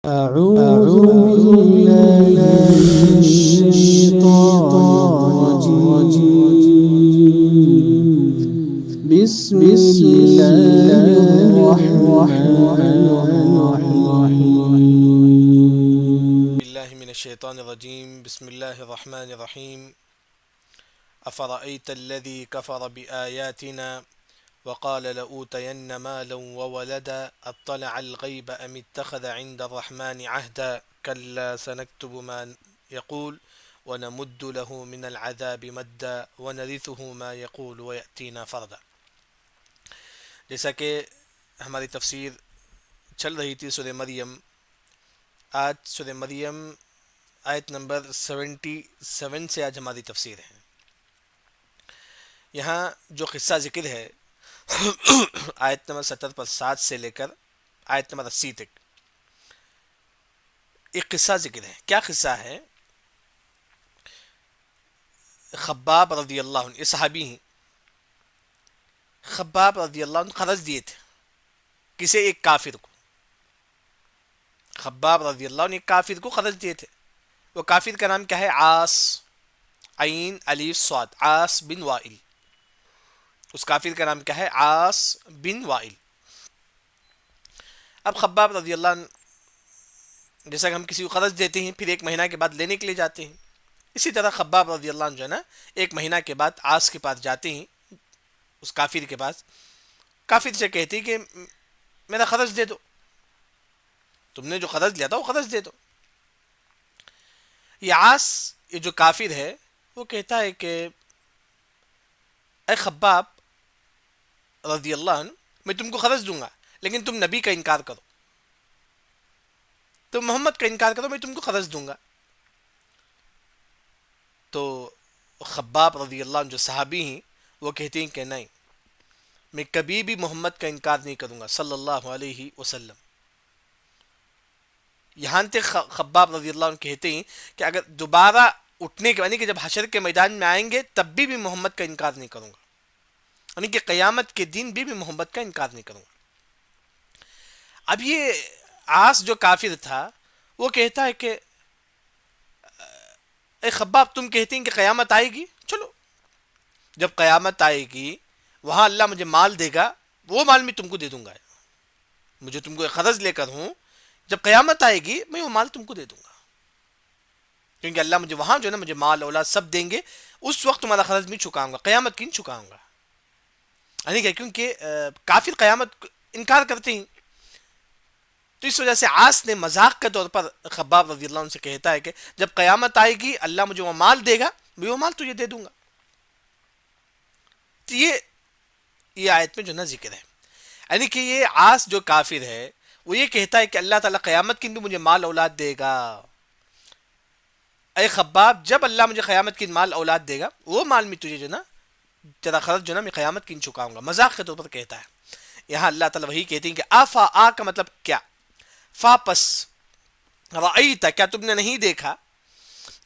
أعوذ بالله من الشيطان الرجيم بسم الله الرحمن الرحيم بالله من الشيطان الرجيم بسم الله الرحمن الرحيم أفرأيت الذي كفر بآياتنا وقال لأوتين مالا وولدا أطلع الغيب أم اتخذ عند الرحمن عهدا كلا سنكتب ما يقول ونمد له من العذاب مدا ونرثه ما يقول ويأتينا فردا. جیسا کہ ہماری تفسیر چل رہی تھی سورہ مریم، آج سورہ مریم آیت نمبر 77 سے آج ہماری تفسیر ہے. یہاں جو قصہ ذکر ہے آیت نمبر 70 پر 7 سے لے کر آیت نمبر 80 تک ایک قصہ ذکر ہے. کیا قصہ ہے؟ خباب رضی اللہ عنہ، یہ صحابی ہیں. خباب رضی اللہ عنہ قرض دیے تھے کسے؟ ایک کافر کو. خباب رضی اللہ عنہ ایک کافر کو قرض دیے تھے. وہ کافر کا نام کیا ہے؟ عاص، عین الف صاد، عاص بن وائل. اس کافر کا نام کیا ہے؟ عاص بن وائل. اب خباب رضی اللہ عنہ، جیسا کہ ہم کسی کو قرض دیتے ہیں پھر ایک مہینہ کے بعد لینے کے لیے جاتے ہیں، اسی طرح خباب رضی اللہ عنہ جو ہے نا ایک مہینہ کے بعد عاص کے پاس جاتے ہیں، اس کافر کے پاس. کافر سے کہتے ہیں کہ میرا قرض دے دو، تم نے جو قرض لیا تھا وہ قرض دے دو. یہ عاص، یہ جو کافر ہے، وہ کہتا ہے کہ اے خباب رضی اللہ عنہ، میں تم کو قرض دوں گا لیکن تم نبی کا انکار کرو، تم محمد کا انکار کرو، میں تم کو قرض دوں گا. تو خباب رضی اللہ عنہ جو صحابی ہیں وہ کہتے ہیں کہ نہیں، میں کبھی بھی محمد کا انکار نہیں کروں گا صلی اللہ علیہ وسلم. یہاں تک خباب رضی اللہ عنہ کہتے ہیں کہ اگر دوبارہ اٹھنے کے، یعنی کہ جب حشر کے میدان میں آئیں گے تب بھی محمد کا انکار نہیں کروں گا، یعنی کہ قیامت کے دن بھی محمد کا انکار نہیں کروں گا. اب یہ عاص جو کافر تھا وہ کہتا ہے کہ اے خباب، تم کہتے ہیں کہ قیامت آئے گی، چلو جب قیامت آئے گی وہاں اللہ مجھے مال دے گا، وہ مال میں تم کو دے دوں گا. مجھے تم کو ایک قرض لے کر ہوں، جب قیامت آئے گی میں وہ مال تم کو دے دوں گا، کیونکہ اللہ مجھے وہاں جو ہے نا مجھے مال اولاد سب دیں گے، اس وقت تمہارا قرض میں چکاؤں گا، قیامت کی نہیں چکاؤں گا. یعنی کہ کیونکہ کافر قیامت انکار کرتے ہیں، تو اس وجہ سے عاص نے مذاق کے طور پر خباب رضی اللہ عنہ سے کہتا ہے کہ جب قیامت آئے گی اللہ مجھے وہ مال دے گا، میں وہ مال تجھے دے دوں گا. تو یہ آیت میں جو نا ذکر ہے، یعنی کہ یہ عاص جو کافر ہے وہ یہ کہتا ہے کہ اللہ تعالیٰ قیامت کے دن مجھے مال اولاد دے گا. اے خباب، جب اللہ مجھے قیامت کی مال اولاد دے گا وہ مال میں تجھے جو نا تیرا قرض جو نا میں قیامت کی چکاؤں گا، مذاق کے طور پر کہتا ہے. یہاں اللہ تعالیٰ وہی کہتے ہیں کہ آفا، آ کا مطلب کیا؟ فا پس، رأیت کیا تم نے نہیں دیکھا،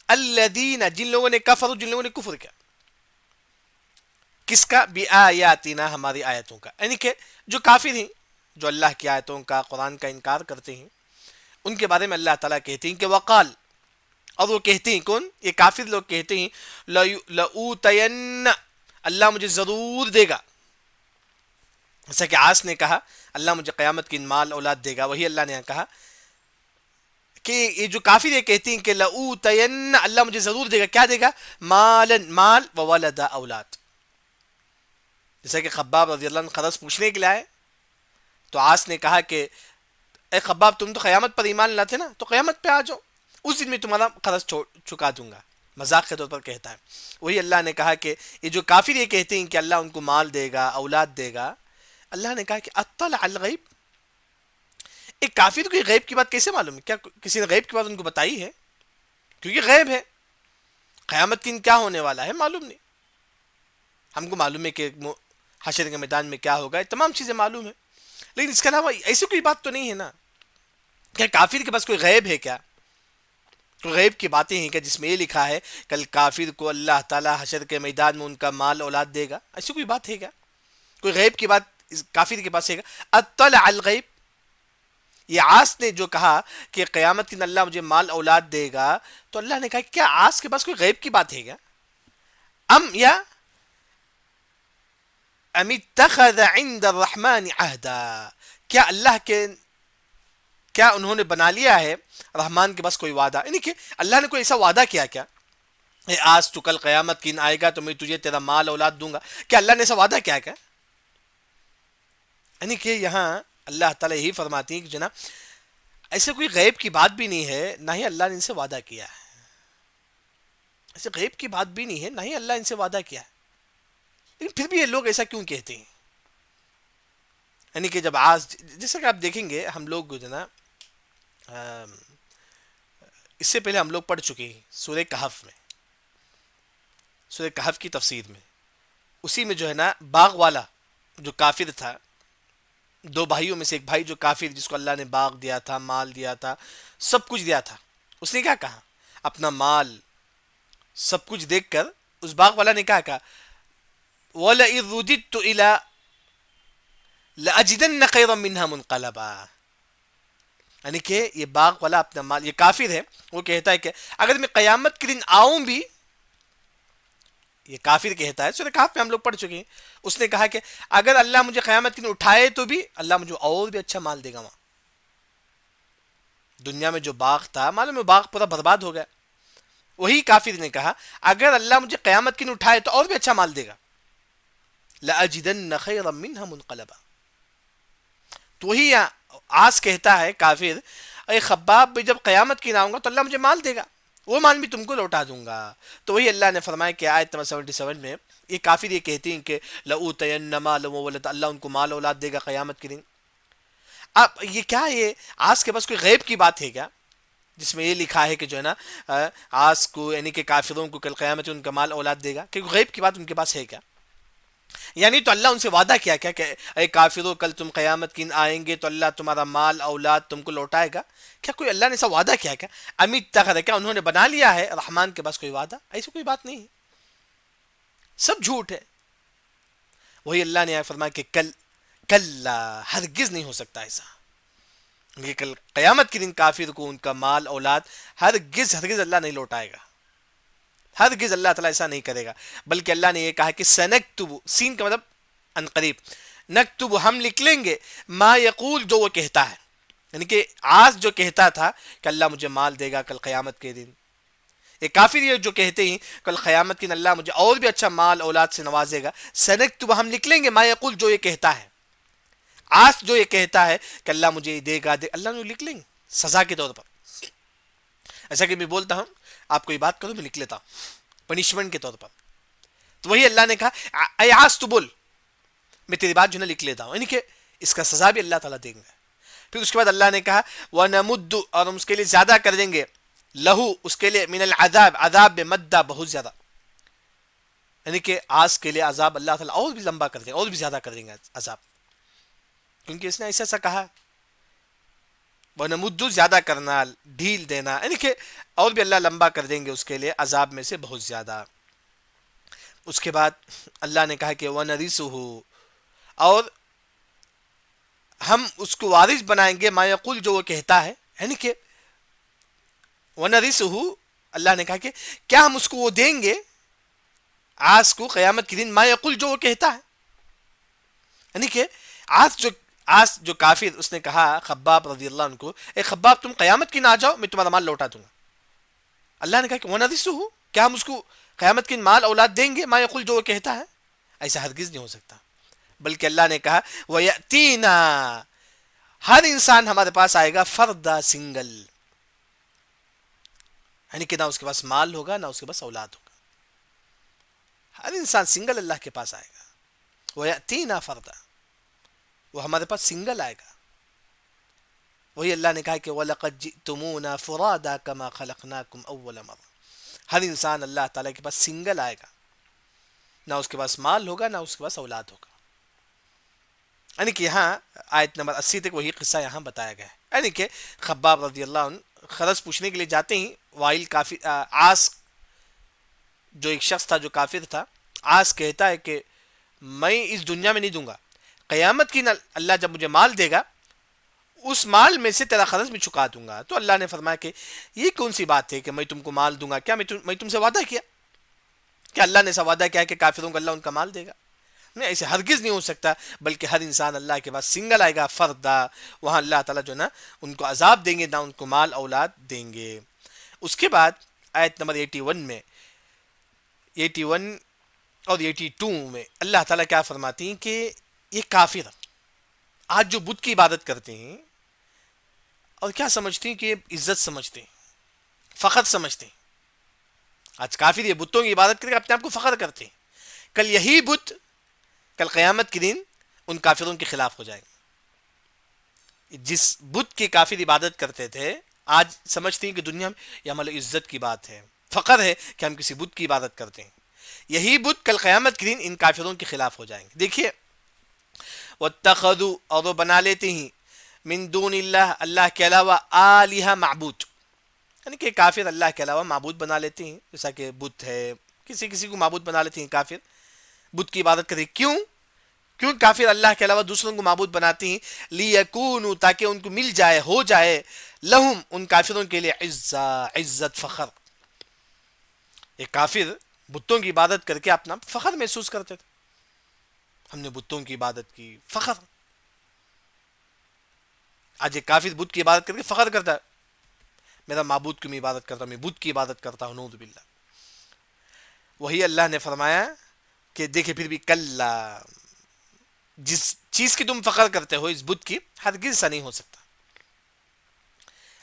الذین جن لوگوں نے کفروا جن لوگوں نے کفر کیا، کس کا؟ بآیاتنا ہماری آیتوں کا. یعنی کہ جو کافر ہیں، جو اللہ کی آیتوں کا، قرآن کا انکار کرتے ہیں، ان کے بارے میں اللہ تعالیٰ کہتے ہیں کہ وقال، اور وہ کہتے ہیں کون؟ یہ کافر لوگ کہتے ہیں لَأُوتَيَنَّ، اللہ مجھے ضرور دے گا. جیسا کہ عاص نے کہا اللہ مجھے قیامت کی مال اولاد دے گا، وہی اللہ نے کہا کہ یہ جو کافر یہ کہتے ہیں کہ لَأُوتَيَنَّ، اللہ مجھے ضرور دے گا. کیا دے گا؟ مالن، مال، وولدا، اولاد. جیسا کہ خباب رضی اللہ عنہ قرض پوچھنے کے لیے آئے تو عاص نے کہا کہ اے خباب، تم تو قیامت پر ایمان لاتے نا، تو قیامت پہ آ جاؤ، اس دن میں تمہارا قرض چکا دوں گا. مذاق کے طور پر کہتا ہے. وہی اللہ نے کہا کہ یہ جو کافر یہ کہتے ہیں کہ اللہ ان کو مال دے گا، اولاد دے گا، اللہ نے کہا کہ اطلع الغیب، ایک کافر کو غیب کی بات کیسے معلوم ہے؟ کیا کسی نے غیب کی بات ان کو بتائی ہے؟ کیونکہ غیب ہے، قیامت کی کیا ہونے والا ہے معلوم نہیں. ہم کو معلوم ہے کہ حشر کے میدان میں کیا ہوگا، تمام چیزیں معلوم ہیں، لیکن اس کے علاوہ ایسی کوئی بات تو نہیں ہے نا. کیا کافر کے پاس کوئی غیب ہے کیا؟ کوئی غیب کی باتیں ہیں کہ جس میں یہ لکھا ہے کل کافر کو اللہ تعالیٰ حشر کے میدان میں ان کا مال اولاد دے گا؟ ایسی کوئی بات ہے کیا؟ کوئی غیب کی بات کافر کے پاس ہے گا؟ اطلع الغیب، یہ آس نے جو کہا کہ قیامت کے دن اللہ مجھے مال اولاد دے گا، تو اللہ نے کہا کہ کیا آس کے پاس کوئی غیب کی بات ہے کیا؟ ام یا ام اتخذ عند الرحمن عہدا، کیا اللہ کے، کیا انہوں نے بنا لیا ہے رحمان کے پاس کوئی وعدہ؟ یعنی کہ اللہ نے کوئی ایسا وعدہ کیا کیا، اے آج تو کل قیامت کی دن آئے گا تو میں تجھے تیرا مال اولاد دوں گا؟ کیا اللہ نے ایسا وعدہ کیا کیا؟ یعنی کہ یہاں اللہ تعالیٰ یہی فرماتی ہیں کہ جناب ایسے کوئی غیب کی بات بھی نہیں ہے، نہ ہی اللہ نے ان سے وعدہ کیا ہے. ایسے غیب کی بات بھی نہیں ہے، نہ ہی اللہ ان سے وعدہ کیا ہے. لیکن پھر بھی یہ لوگ ایسا کیوں کہتے ہیں؟ یعنی کہ جب آج جیسا کہ آپ دیکھیں گے ہم لوگ جو نا اس سے پہلے ہم لوگ پڑھ چکے ہیں سورہ کہف میں، سورہ کہف کی تفسیر میں، اسی میں جو ہے نا باغ والا جو کافر تھا، دو بھائیوں میں سے ایک بھائی جو کافر، جس کو اللہ نے باغ دیا تھا، مال دیا تھا، سب کچھ دیا تھا، اس نے کیا کہا؟ اپنا مال سب کچھ دیکھ کر اس باغ والا نے کہا وَلَئِن رُدِدتُّ إِلَىٰ لَأَجِدَنَّ خَيْرًا مِّنْهَا مُنْقَلَبًا. یعنی کہ یہ باغ والا اپنا مال، یہ کافر ہے، وہ کہتا ہے کہ اگر میں قیامت کے دن آؤں بھی، یہ کافر کہتا ہے، سورہ کہف میں ہم لوگ پڑھ چکے ہیں، اس نے کہا کہ اگر اللہ مجھے قیامت کے دن اٹھائے تو بھی اللہ مجھے اور بھی اچھا مال دے گا. وہاں دنیا میں جو باغ تھا، معلوم ہے باغ پورا برباد ہو گیا. وہی کافر نے کہا اگر اللہ مجھے قیامت کے دن اٹھائے تو اور بھی اچھا مال دے گا. لَأَجِدَنَّ خَيْرًا مِّنْهَا مُنْقَلَبًا. تو وہی آس کہتا ہے کافر، اے خباب جب قیامت کی نہ آؤں گا تو اللہ مجھے مال دے گا، وہ مال بھی تم کو لوٹا دوں گا. تو وہی اللہ نے فرمایا کہ آیت نمبر 77 میں یہ کافر یہ کہتے ہیں کہ لَأُوتَيَنَّ مَالًا وَوَلَدًا، اللہ ان کو مال اولاد دے گا قیامت کے دن. اب یہ کیا، یہ آس کے پاس کوئی غیب کی بات ہے کیا جس میں یہ لکھا ہے کہ جو ہے نا آس کو، یعنی کہ کافروں کو کل قیامت ان کا مال اولاد دے گا؟ کہ غیب کی بات ان کے پاس ہے کیا؟ یعنی تو اللہ ان سے وعدہ کیا کیا کہ اے کافروں کل تم قیامت کی آئیں گے تو اللہ تمہارا مال اولاد تم کو لوٹائے گا؟ کیا کوئی اللہ نے ایسا وعدہ کیا کیا؟ امیت تخذ، کیا انہوں نے بنا لیا ہے رحمان کے پاس کوئی وعدہ؟ ایسی کوئی بات نہیں ہے، سب جھوٹ ہے. وہی اللہ نے فرمایا کہ کل ہرگز نہیں ہو سکتا ایسا، یہ کل قیامت کے دن کافر کو ان کا مال اولاد ہرگز ہرگز اللہ نہیں لوٹائے گا، ہرگز اللہ تعالیٰ ایسا نہیں کرے گا. بلکہ اللہ نے یہ کہا کہ سنکتب، سین کا مطلب ان قریب، نکتب ہم لکھ لیں گے، ما یقول جو وہ کہتا ہے. یعنی کہ آج جو کہتا تھا کہ اللہ مجھے مال دے گا کل قیامت کے دن، یہ کافر یہ جو کہتے ہیں کل قیامت کے دن اللہ مجھے اور بھی اچھا مال اولاد سے نوازے گا، سنکتب ہم لکھ لیں گے، ما یقول جو یہ کہتا ہے، آج جو یہ کہتا ہے کہ اللہ مجھے دے گا، اللہ نے لکھ لیں گے سزا کے طور پر. ایسا کہ میں بولتا ہوں آپ کو یہ بات کرو، میں لکھ لیتا ہوں پنشمنٹ کے طور پر. تو وہی اللہ نے کہا اے آس تو بول، میں تیری بات جو ہے لکھ لیتا ہوں، یعنی کہ اس کا سزا بھی اللہ تعالیٰ دیں گے. پھر اس کے بعد اللہ نے کہا وَنَمُدُّ، اور ہم اس کے لیے زیادہ کر دیں گے، لہو اس کے لیے، من العذاب، عذاب میں مدہ بہت زیادہ، یعنی کہ آج کے لیے عذاب اللہ تعالیٰ اور بھی لمبا کر دیں گے، اور بھی زیادہ کر دیں گے عذاب، کیونکہ اس نے ایسا ایسا کہا. وَنَمُدُّ زیادہ کرنا، ڈھیل دینا، یعنی کہ اور بھی اللہ لمبا کر دیں گے اس کے لیے عذاب میں سے بہت زیادہ. اس کے بعد اللہ نے کہا کہ وَنَرِثُهُ، اور ہم اس کو وارث بنائیں گے، ما یقول جو وہ کہتا ہے. یعنی کہ وَنَرِثُهُ، اللہ نے کہا کہ کیا ہم اس کو وہ دیں گے آج کو قیامت کے دن، ما یقول جو وہ کہتا ہے. یعنی کہ آج جو کافر، اس نے کہا خباب رضی اللہ عنہ کو، اے خباب تم قیامت کی نہ آ جاؤ میں تمہارا مال لوٹا دوں گا. اللہ نے کہا کہ وَنَرِثُهُ، کیا ہم اس کو قیامت کے دن مال اولاد دیں گے، ما یقول جو وہ کہتا ہے؟ ایسا ہرگز نہیں ہو سکتا. بلکہ اللہ نے کہا وَيَأْتِينَا، ہر انسان ہمارے پاس آئے گا، فردا، سنگل، یعنی کہ نہ اس کے پاس مال ہوگا نہ اس کے پاس اولاد ہوگا، ہر انسان سنگل اللہ کے پاس آئے گا. وَيَأْتِينَا فردا، وہ ہمارے پاس سنگل آئے گا. وہی اللہ نے کہا کہ وَلَقَدْ جِئْتُمُونَا فُرَادَا كَمَا خَلَقْنَاكُمْ أَوَّلَ مَرَّةٍ، ہر انسان اللہ تعالیٰ کے پاس سنگل آئے گا، نہ اس کے پاس مال ہوگا نہ اس کے پاس اولاد ہوگا. یعنی کہ یہاں آیت نمبر 80 تک وہی قصہ یہاں بتایا گیا ہے. یعنی کہ خباب رضی اللہ عنہ خرس پوچھنے کے لیے جاتے ہیں، وائل کافر، آس جو ایک شخص تھا جو کافر تھا، آس کہتا ہے کہ میں اس دنیا میں نہیں دوں گا، قیامت کی اللہ جب مجھے مال دے گا اس مال میں سے تیرا خرچ میں چکا دوں گا. تو اللہ نے فرمایا کہ یہ کون سی بات ہے کہ میں تم کو مال دوں گا؟ کیا میں تم سے وعدہ کیا؟ کیا اللہ نے ایسا وعدہ کیا کہ کافروں کو اللہ ان کا مال دے گا؟ نہیں، ایسے ہرگز نہیں ہو سکتا. بلکہ ہر انسان اللہ کے پاس سنگل آئے گا، فردا، وہاں اللہ تعالیٰ جو نا ان کو عذاب دیں گے، نہ ان کو مال اولاد دیں گے. اس کے بعد آیت نمبر 81 میں، 81 اور 82 میں اللہ تعالیٰ کیا فرماتی ہیں کہ یہ کافر آج جو بت کی عبادت کرتے ہیں اور کیا سمجھتے ہیں کہ یہ عزت سمجھتے ہیں، فخر سمجھتے ہیں. آج کافر یہ بتوں کی عبادت کر کے اپنے آپ کو فخر کرتے ہیں. کل یہی بت، کل قیامت کے دن ان کافروں کے خلاف ہو جائیں گے. جس بت کی کافر عبادت کرتے تھے آج سمجھتے ہیں کہ دنیا میں یہ ہمارے عزت کی بات ہے، فخر ہے کہ ہم کسی بت کی عبادت کرتے ہیں. یہی بت کل قیامت کے دن ان کافروں کے خلاف ہو جائیں گے. دیکھیے، وَاتَّخَذُوا، اور وہ بنا لیتے ہیں، من دون اللہ، اللہ کے علاوہ، آلہہ، معبود، یعنی کہ کافر اللہ کے علاوہ معبود بنا لیتے ہیں. جیسا کہ بت ہے، کسی کو معبود بنا لیتے ہیں کافر، بت کی عبادت کرتے ہیں. کیوں کافر اللہ کے علاوہ دوسروں کو معبود بناتے ہیں؟ لیکونوا، تاکہ ان کو مل جائے، ہو جائے، لہم، ان کافروں کے لیے، عزت، فخر. ایک کافر بتوں کی عبادت کر کے اپنا فخر محسوس کرتے تھے، ہم نے بتوں کی عبادت کی، فخر. آج ایک کافر بت کی عبادت کر کے فخر کرتا ہے، میرا معبود کی میں عبادت کرتا ہوں، میں بت کی عبادت کرتا ہوں، نعوذ باللہ. وہی اللہ نے فرمایا کہ دیکھیں پھر بھی، کلا، جس چیز کی تم فخر کرتے ہو، اس بت کی، ہرگز ایسا نہیں ہو سکتا.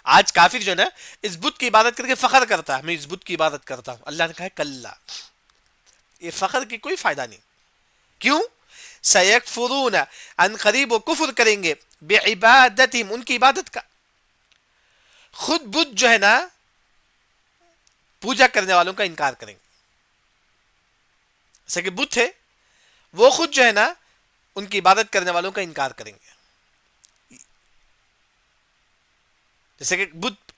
آج کافر جو ہے نا اس بت کی عبادت کر کے فخر کرتا ہے، میں اس بت کی عبادت کرتا ہوں. اللہ نے کہا ہے کلا، یہ فخر کی کوئی فائدہ نہیں. کیوں؟ سیکفرون، ان قریب وہ کفر کریں گے، بعبادتہم، ان کی عبادت کا. خود بت جو ہے نا پوجا کرنے والوں کا انکار کریں گے. جیسا کہ بت ہے، وہ خود جو ہے نا ان کی عبادت کرنے والوں کا انکار کریں گے. جیسے کہ بت،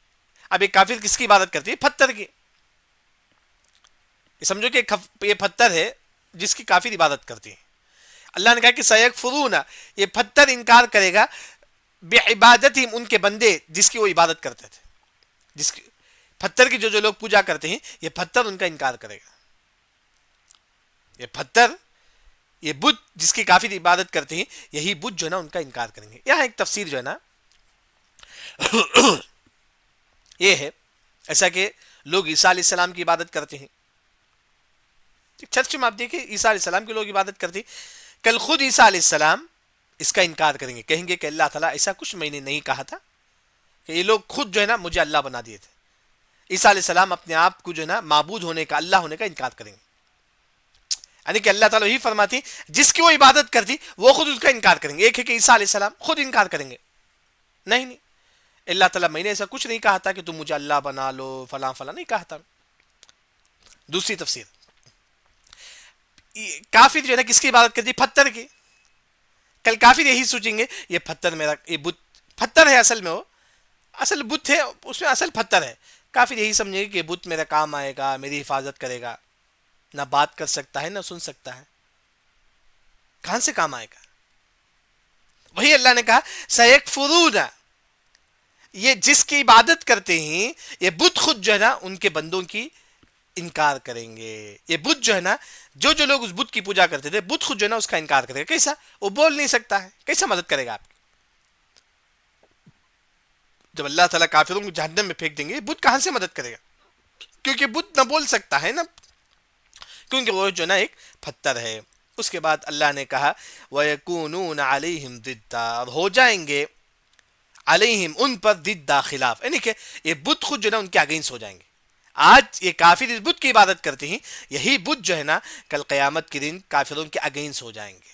اب ایک کافر کس کی عبادت کرتی ہے؟ پتھر کی. یہ سمجھو کہ یہ پتھر ہے جس کی کافر عبادت کرتی ہے. اللہ نے کہا کہ سیکفرون، یہ پتھر انکار کرے گا، بعبادتہم، ان کے بندے جس کی وہ عبادت کرتے تھے. جس کی پتھر کی جو لوگ پوجا کرتے ہیں، یہ پتھر ان کا انکار کرے گا. یہ پتھر، یہ بت جس کی کافر عبادت کرتے ہیں، یہی بت جو ہے نا ان کا انکار کریں گے. یہاں ایک تفسیر جو ہے نا یہ ہے، ایسا کہ لوگ عیسیٰ علیہ السلام کی عبادت کرتے ہیں. چرچ میں آپ دیکھیں عیسیٰ علیہ السلام کے لوگ عبادت کرتے ہیں. کل خود عیسیٰ علیہ السلام اس کا انکار کریں گے، کہیں گے کہ اللہ تعالیٰ ایسا کچھ میں نے نہیں کہا تھا، کہ یہ لوگ خود جو ہے نا مجھے اللہ بنا دیے تھے. عیسیٰ علیہ السلام اپنے آپ کو جو ہے نا معبود ہونے کا، اللہ ہونے کا انکار کریں گے. یعنی کہ اللہ تعالیٰ یہی فرماتی جس کی وہ عبادت کرتی وہ خود اس کا انکار کریں گے. ایک ہے کہ عیسیٰ علیہ السلام خود انکار کریں گے، نہیں اللہ تعالیٰ میں نے ایسا کچھ نہیں کہا تھا کہ تم مجھے اللہ بنا لو، فلاں فلاں نہیں کہا تھا. دوسری تفسیر، کافر جو ہے نا کس کی عبادت کرتی؟ پتھر کی. کل کافر یہی سوچیں گے یہ پتھر میرا، یہ بت پتھر ہے، اصل میں وہ اصل بت ہے، اس میں اصل پتھر ہے. کافر یہی سمجھیں گے کہ بت میرا کام آئے گا، میری حفاظت کرے گا. نہ بات کر سکتا ہے، نہ سن سکتا ہے، کہاں سے کام آئے گا؟ وہی اللہ نے کہا سیکفرون، یہ جس کی عبادت کرتے ہیں، یہ بت خود جو ہے نا ان کے بندوں کی انکار کریں گے. یہ بت جو ہے نا، جو لوگ اس بت کی پوجا کرتے تھے، بت خود جو ہے نا اس کا انکار کرے گا. کیسا؟ وہ بول نہیں سکتا ہے، کیسا مدد کرے گا آپ کی؟ جب اللہ تعالیٰ کافروں کو جہنم میں پھینک دیں گے، بت کہاں سے مدد کرے گا؟ کیونکہ بت نہ بول سکتا ہے، نہ، کیونکہ وہ جو نا ایک پتھر ہے. اس کے بعد اللہ نے کہا وَيَكُونُونَ عَلَيْهِمْ ضِدًّا، اور ہو جائیں گے علیہم، ان پر، ضدًا، خلاف، یعنی کہ یہ بت خود جو ہے نا ان کے اگینسٹ ہو جائیں گے. آج یہ کافر اس بت کی عبادت کرتے ہیں، یہی بت جو ہے نا کل قیامت کے دن کافروں کے اگینسٹ ہو جائیں گے،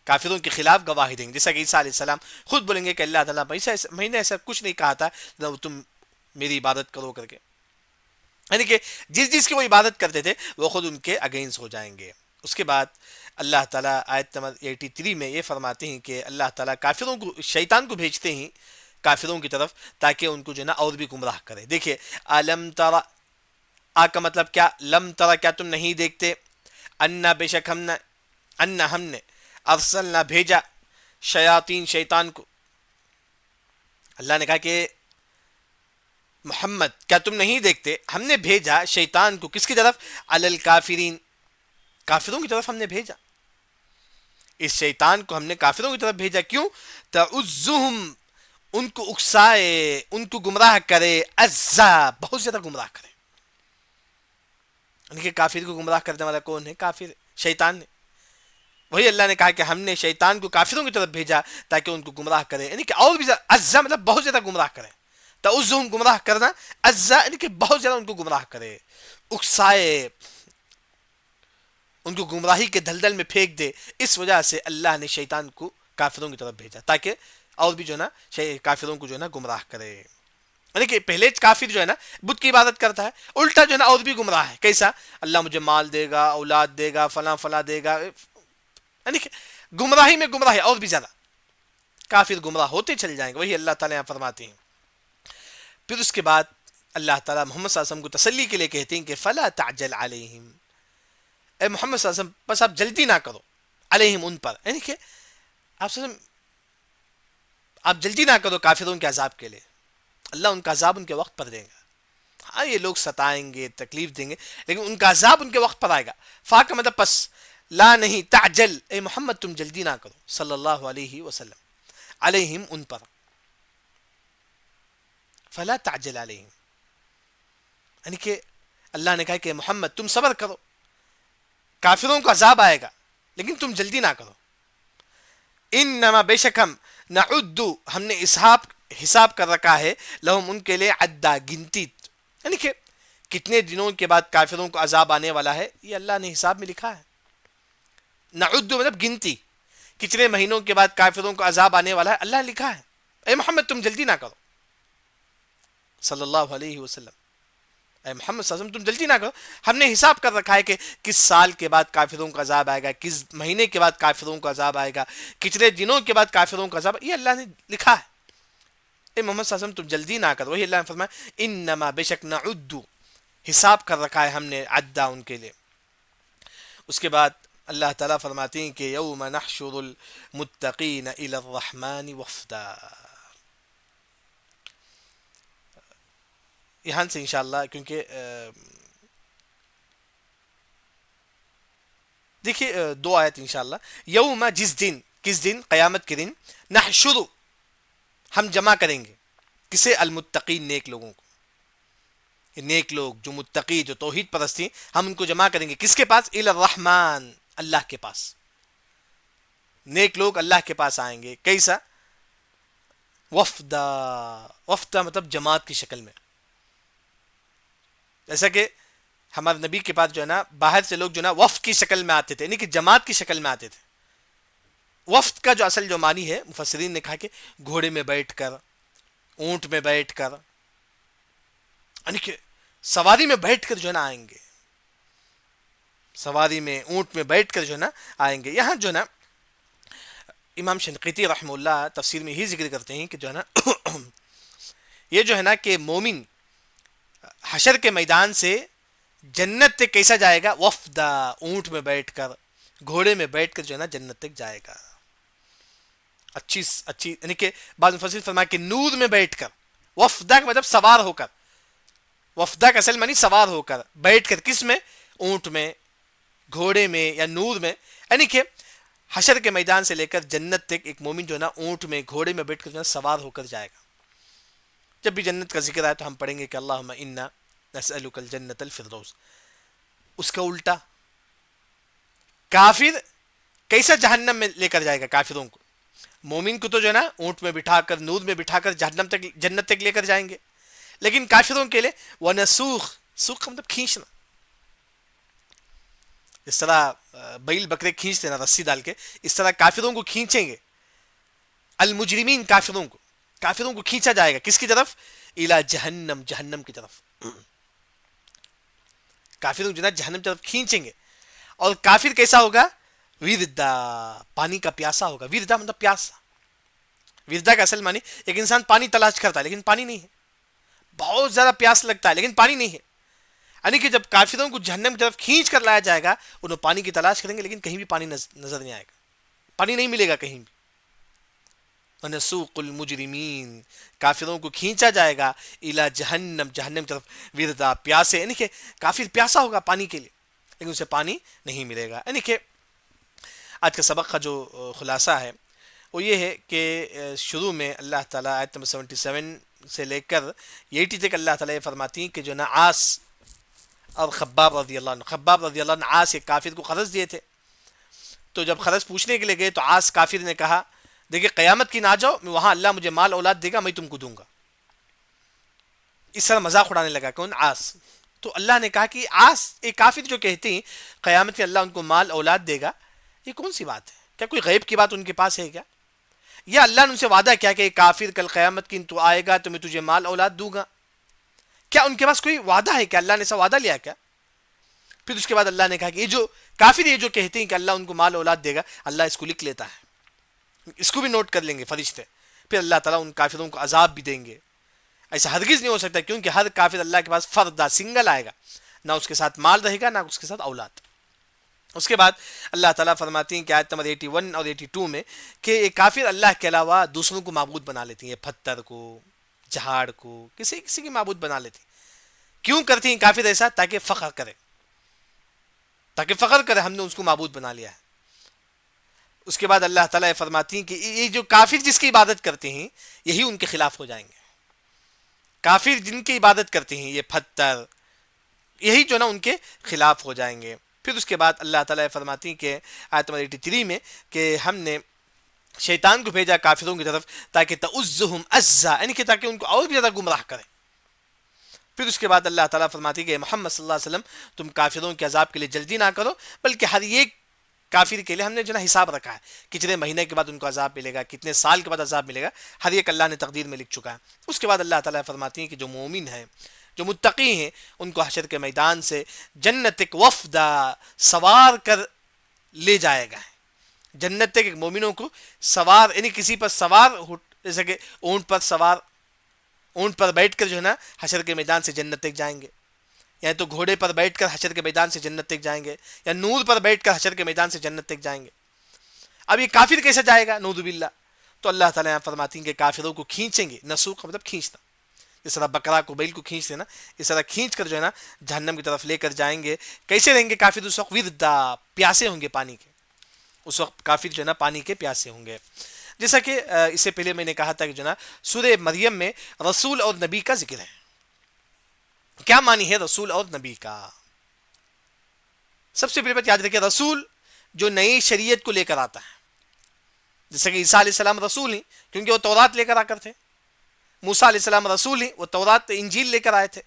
کافروں کے خلاف گواہی دیں گے. جیسا کہ عیسیٰ علیہ السلام خود بولیں گے کہ اللہ تعالیٰ میں نے ایسا کچھ نہیں کہا تھا تم میری عبادت کرو کر کے. یعنی کہ جس کی وہ عبادت کرتے تھے وہ خود ان کے اگینسٹ ہو جائیں گے. اس کے بعد اللہ تعالیٰ آیت نمبر 83 میں یہ فرماتے ہیں کہ اللہ تعالیٰ کافروں کو، شیطان کو بھیجتے ہیں کافروں کی طرف تاکہ ان کو جو ہے نا اور بھی گمراہ کرے. دیکھیے، علم ترا، آ کا مطلب کیا؟ لم ترا، کیا تم نہیں دیکھتے؟ انا، بے شک ہم نے، ارسلنا، بھیجا، شیاطین، شیطان کو، اللہ نے کہا کہ محمد کیا تم نہیں دیکھتے ہم نے بھیجا شیطان کو کس کی طرف؟ علی الکافرین، کافروں کی طرف ہم نے بھیجا. اس شیطان کو ہم نے کافروں کی طرف بھیجا. کیوں؟ تعزہم، ان کو اکسائے، ان کو گمراہ کرے، عزا، بہت زیادہ گمراہ کرے. یعنی کہ کافر کو گمراہ کرنے والا کون ہے؟ کافر، شیطان نے. وہی اللہ نے کہا کہ ہم نے شیطان کو کافروں کی طرف بھیجا تاکہ ان کو گمراہ کرے. یعنی کہ اور بھی زیادہ، عزا مطلب بہت زیادہ گمراہ کرے. تعزہم گمراہ کرنا، عزا یعنی کہ بہت زیادہ ان کو گمراہ کرے، اکسائے، ان کو گمراہی کے دلدل میں پھینک دے. اس وجہ سے اللہ نے شیطان کو کافروں کی طرف بھیجا تاکہ اور بھی جو ہے نا کافروں کو جو ہے نا گمراہ کرے. یعنی کہ پہلے کافر جو ہے نا بت کی عبادت کرتا ہے، الٹا جو ہے نا اور بھی گمراہ ہے. کیسا؟ اللہ مجھے مال دے گا، اولاد دے گا، فلاں فلاں دے گا. یعنی کہ گمراہی میں گمراہی اور بھی زیادہ. کافر گمراہ ہوتے چل جائیں گے. وہی اللہ تعالیٰ یہاں فرماتے ہیں. پھر اس کے بعد اللہ تعالیٰ محمد صلی اللہ علیہ وسلم کو تسلی کے لیے کہتے ہیں کہ فلا تعجل علیہم، اے محمد صلی اللہ علیہ وسلم بس آپ جلدی نہ کرو، علیہم ان پر. یعنی کہ آپ صلی اللہ علیہ وسلم آپ جلدی نہ کرو کافروں کے عذاب کے لیے. اللہ ان کا عذاب ان کے وقت پر دیں گا. ہاں یہ لوگ ستائیں گے، تکلیف دیں گے، لیکن ان کا عذاب ان کے وقت پر آئے گا. فا کا مطلب پس، لا نہیں، تعجل، اے محمد تم جلدی نہ کرو صلی اللہ علیہ وسلم، علیہم ان پر. فلا تعجل علیہم یعنی کہ اللہ نے کہا کہ محمد تم صبر کرو، کافروں کو عذاب آئے گا لیکن تم جلدی نہ کرو. انما بے شک ہم نعد، ہم نے حساب کر رکھا ہے، لہم ان کے لیے، عدا گنتی. یعنی کہ کتنے دنوں کے بعد کافروں کو عذاب آنے والا ہے یہ اللہ نے حساب میں لکھا ہے. نعد مطلب گنتی، کتنے مہینوں کے بعد کافروں کو عذاب آنے والا ہے اللہ نے لکھا ہے. اے محمد تم جلدی نہ کرو صلی اللہ علیہ وسلم، اے محمد صلی اللہ علیہ وسلم تم جلدی نہ کرو. ہم نے حساب کر رکھا ہے کہ کس سال کے بعد کافروں کا عذاب آئے گا، کس مہینے کے بعد کافروں کا عذاب آئے گا، کتنے دنوں کے بعد کافروں کا عذاب، یہ اللہ نے لکھا ہے. اے محمد صلی اللہ علیہ وسلم تم جلدی نہ کرو. وہی اللہ نے فرمایا انما بے شک نعد، حساب کر رکھا ہے ہم نے، عدا ان کے لیے. اس کے بعد اللہ تعالیٰ فرماتے ہیں کہ یوم نحشر المتقین الی الرحمن وفدا. یہاں سے انشاءاللہ کیونکہ دیکھیے دو آیت انشاءاللہ. یوم جس دن، کس دن؟ قیامت کے دن. نحشر ہم جمع کریں گے، کسے؟ المتقین، نیک لوگوں کو. نیک لوگ جو متقی، جو توحید پرستی، ہم ان کو جمع کریں گے کس کے پاس؟ الی الرحمن، اللہ کے پاس. نیک لوگ اللہ کے پاس آئیں گے. کیسا؟ وفدا، وفدا مطلب جماعت کی شکل میں. جیسا کہ ہمارے نبی کے پاس جو ہے نا باہر سے لوگ جو ہے نا وفد کی شکل میں آتے تھے، یعنی کہ جماعت کی شکل میں آتے تھے. وفد کا جو اصل جو معنی ہے مفسرین نے کہا کہ گھوڑے میں بیٹھ کر، اونٹ میں بیٹھ کر، یعنی کہ سواری میں بیٹھ کر جو ہے نا آئیں گے. سواری میں، اونٹ میں بیٹھ کر جو ہے نا آئیں گے. یہاں جو ہے نا امام شنقیطی رحمہ اللہ تفسیر میں ہی ذکر کرتے ہیں کہ جو ہے نا یہ جو ہے نا کہ مومن حشر کے میدان سے جنت تک کیسا جائے گا؟ وفدا، اونٹ میں بیٹھ کر، گھوڑے میں بیٹھ کر جو ہے نا جنت تک جائے گا. اچھی یعنی کہ بعض مفسرین فرمایا کہ نور میں بیٹھ کر. وفدا کا مطلب سوار ہو کر. وفدا کا اصل معنی سوار ہو کر، بیٹھ کر، کس میں؟ اونٹ میں، گھوڑے میں یا نور میں. یعنی کہ حشر کے میدان سے لے کر جنت تک ایک مومن جو ہے نا اونٹ میں، گھوڑے میں بیٹھ کر جو ہے سوار ہو کر جائے گا. جب بھی جنت کا ذکر آئے تو ہم پڑھیں گے کہ اللہم انا نسألک الجنت الفردوس. اس کا الٹا کافر کیسا جہنم میں لے کر جائے گا کافروں کو؟ مومن کو تو جو ہے نا اونٹ میں بٹھا کر، نور میں بٹھا کر جہنم تک، جنت تک لے کر جائیں گے. لیکن کافروں کے لیے وَنَسُوخ، سوخ کا مطلب کھینچنا. اس طرح بیل بکرے کھینچتے نا رسی ڈال کے، اس طرح کافروں کو کھینچیں گے. المجرمین، کافروں کو کھینچا جائے گا کس کی طرف؟ الی جہنم، جہنم کی طرف. کافروں جو ہے نا جہنم کی طرف کھینچیں گے. اور کافر کیسا ہوگا؟ وردا، پانی کا پیاسا ہوگا. وردا مطلب پیاسا. وردا کا اصل معنی ایک انسان پانی تلاش کرتا ہے لیکن پانی نہیں ہے، بہت زیادہ پیاس لگتا ہے لیکن پانی نہیں ہے. یعنی کہ جب کافروں کو جہنم کی طرف کھینچ کر لایا جائے گا، انہوں پانی کی تلاش کریں گے لیکن کہیں بھی پانی نظر نہیں آئے گا، پانی نہیں ملے گا کہیں بھی. ونسوق المجرمین، کافروں کو کھینچا جائے گا الی جہنم، جہنم کی طرف، وردا، پیاسے، یعنی کہ کافر پیاسا ہوگا پانی کے لیے لیکن اسے پانی نہیں ملے گا. یعنی کہ آج کا سبق کا جو خلاصہ ہے وہ یہ ہے کہ شروع میں اللہ تعالیٰ آیت نمبر 77 سے لے کر 80 تک اللہ تعالیٰ یہ فرماتی ہیں کہ جو نا عاص اور خباب رضی اللہ عنہ، خباب رضی اللہ عنہ عاص ایک کافر کو قرض دیے تھے. تو جب قرض پوچھنے کے لیے گئے تو عاص کافر نے کہا دیکھیے قیامت کی نہ جاؤ، وہاں اللہ مجھے مال اولاد دے گا، میں تم کو دوں گا. اس طرح مذاق اڑانے لگا کون؟ عاص. تو اللہ نے کہا کہ عاص ایک کافر جو کہتے ہیں قیامت کے اللہ ان کو مال اولاد دے گا، یہ کون سی بات ہے؟ کیا کوئی غیب کی بات ان کے پاس ہے کیا؟ یا اللہ نے ان سے وعدہ کیا کہ کافر کل قیامت کی تو آئے گا تو میں تجھے مال اولاد دوں گا؟ کیا ان کے پاس کوئی وعدہ ہے کہ اللہ نے ایسا وعدہ لیا کیا؟ پھر اس کے بعد اللہ نے کہا کہ یہ جو کافر یہ جو کہتے ہیں کہ اللہ ان کو مال اولاد دے گا، اللہ اس کو لکھ لیتا ہے، اس کو بھی نوٹ کر لیں گے فرشتے، پھر اللہ تعالیٰ ان کافروں کو عذاب بھی دیں گے. ایسا ہرگز نہیں ہو سکتا کیونکہ ہر کافر اللہ کے پاس فردہ سنگل آئے گا، نہ اس کے ساتھ مال رہے گا نہ اس کے ساتھ اولاد. اس کے بعد اللہ تعالیٰ فرماتی ہیں کہ آیت نمبر 81 اور 82 میں کہ ایک کافر اللہ کے علاوہ دوسروں کو معبود بنا لیتی ہیں، پتھر کو، جھاڑ کو، کسی کی معبود بنا لیتی ہیں. کیوں کرتی ہیں کافر ایسا؟ تاکہ فخر کرے، ہم نے اس کو معبود بنا لیا ہے. اس کے بعد اللہ تعالیٰ فرماتی ہیں کہ یہ جو کافر جس کی عبادت کرتے ہیں یہی ان کے خلاف ہو جائیں گے. کافر جن کی عبادت کرتے ہیں یہ پتھر، یہی جو نا ان کے خلاف ہو جائیں گے. پھر اس کے بعد اللہ تعالیٰ فرماتی ہیں کہ آیت نمبر 83 میں کہ ہم نے شیطان کو بھیجا کافروں کی طرف تاکہ تعزہم عزا، یعنی کہ تاکہ ان کو اور بھی زیادہ گمراہ کرے. پھر اس کے بعد اللہ تعالیٰ فرماتی ہے کہ محمد صلی اللہ علیہ وسلم تم کافروں کے عذاب کے لیے جلدی نہ کرو، بلکہ ہر ایک کافر کے لیے ہم نے جو نا حساب رکھا ہے، کتنے مہینے کے بعد ان کو عذاب ملے گا، کتنے سال کے بعد عذاب ملے گا، ہر ایک اللہ نے تقدیر میں لکھ چکا ہے. اس کے بعد اللہ تعالیٰ فرماتی ہیں کہ جو مومن ہیں، جو متقی ہیں، ان کو حشر کے میدان سے جنت ایک وفدہ سوار کر لے جائے گا. جنت ایک مومنوں کو سوار، یعنی کسی پر سوار، جیسے کہ اونٹ پر بیٹھ کر جو ہے نا حشر کے میدان سے جنت تک جائیں گے، یا تو گھوڑے پر بیٹھ کر حشر کے میدان سے جنت تک جائیں گے، یا نور پر بیٹھ کر حشر کے میدان سے جنت تک جائیں گے. اب یہ کافر کیسے جائے گا؟ نعوذ باللہ. تو اللہ تعالیٰ یہاں فرماتی ہیں کہ کافروں کو کھینچیں گے، نسوق مطلب کھینچنا، جس طرح بکرا کو بیل کو کھینچتے نا، اس طرح کھینچ کر جو ہے نا جہنم کی طرف لے کر جائیں گے. کیسے رہیں گے کافر اس وقت؟ وردا، پیاسے ہوں گے پانی کے. اس وقت کافر جو ہے نا پانی کے پیاسے ہوں گے. جیسا کہ اس سے پہلے میں نے کہا تھا کہ جو نا سورہ مریم میں رسول اور نبی کا ذکر ہے. کیا معنی ہے رسول اور نبی کا؟ سب سے پہلے بات یاد رکھیں، رسول جو نئی شریعت کو لے کر آتا ہے، جیسے کہ عیسیٰ علیہ السلام رسول ہیں کیونکہ وہ تورات لے کر آ کر تھے. موسیٰ علیہ السلام رسول ہیں، وہ تورات انجیل لے کر آئے تھے.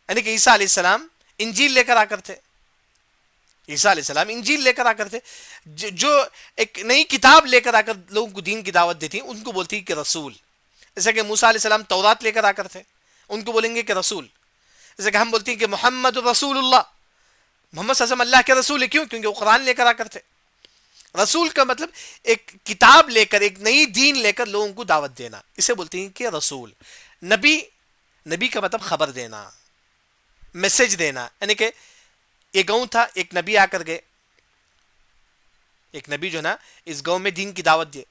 یعنی کہ عیسیٰ علیہ السلام انجیل لے کر آ کر تھے. عیسیٰ علیہ السلام انجیل لے کر آ کر تھے. جو ایک نئی کتاب لے کر آ کر لوگوں کو دین کی دعوت دیتی ہیں ان کو بولتی ہے کہ رسول. جیسے کہ موسیٰ علیہ السلام تورات لے کر آ کر تھے، ان کو بولیں گے کہ رسول. جیسے کہ ہم بولتے ہیں کہ محمد رسول اللہ، محمد صلی اللہ علیہ وسلم اللہ کے رسول ہے. کیوں؟ کیونکہ وہ قرآن لے کر آ کر تھے. رسول کا مطلب ایک کتاب لے کر، ایک نئی دین لے کر لوگوں کو دعوت دینا، اسے بولتے ہیں کہ رسول. نبی کا مطلب خبر دینا، میسج دینا. یعنی کہ ایک گاؤں تھا، ایک نبی آ کر گئے، ایک نبی جو نا اس گاؤں میں دین کی دعوت دے.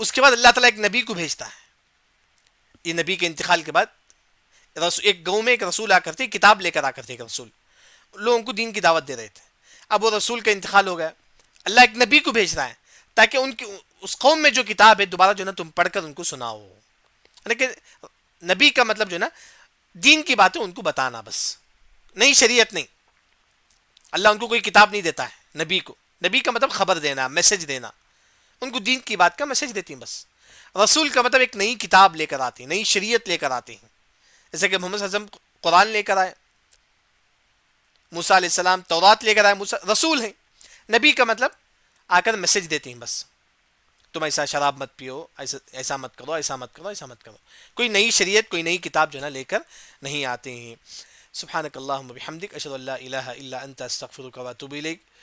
اس کے بعد اللہ تعالیٰ ایک نبی کو بھیجتا ہے. یہ نبی کے انتقال کے بعد ایک گاؤں میں ایک رسول آ کر تھے، کتاب لے کر آ کر تھے. ایک رسول لوگوں کو دین کی دعوت دے رہے تھے. اب وہ رسول کا انتقال ہو گیا، اللہ ایک نبی کو بھیج رہا ہے تاکہ ان کی اس قوم میں جو کتاب ہے دوبارہ جو نا تم پڑھ کر ان کو سناؤ. لیکن نبی کا مطلب جو نا دین کی باتیں ان کو بتانا، بس نئی شریعت نہیں. اللہ ان کو کوئی کتاب نہیں دیتا ہے. نبی کا مطلب خبر دینا، میسج دینا. ان کو دین کی بات کا میسج دیتی ہیں بس. رسول کا مطلب ایک نئی کتاب لے کر آتے ہیں، نئی شریعت لے کر آتے ہیں. جیسے کہ محمد صلی اللہ علیہ وسلم قرآن لے کر آئے، موسیٰ علیہ السلام تورات لے کر آئے. رسول ہیں. نبی کا مطلب آ کر میسج دیتے ہیں بس. تم ایسا شراب مت پیو، ایسا مت کرو، ایسا مت کرو، ایسا مت کرو. کوئی نئی شریعت، کوئی نئی کتاب جو ہے نا لے کر نہیں آتے ہیں. سبحانک اللہم و بحمدک، اشہد ان لا الہ الا انت، استغفرک و اتوب الیک.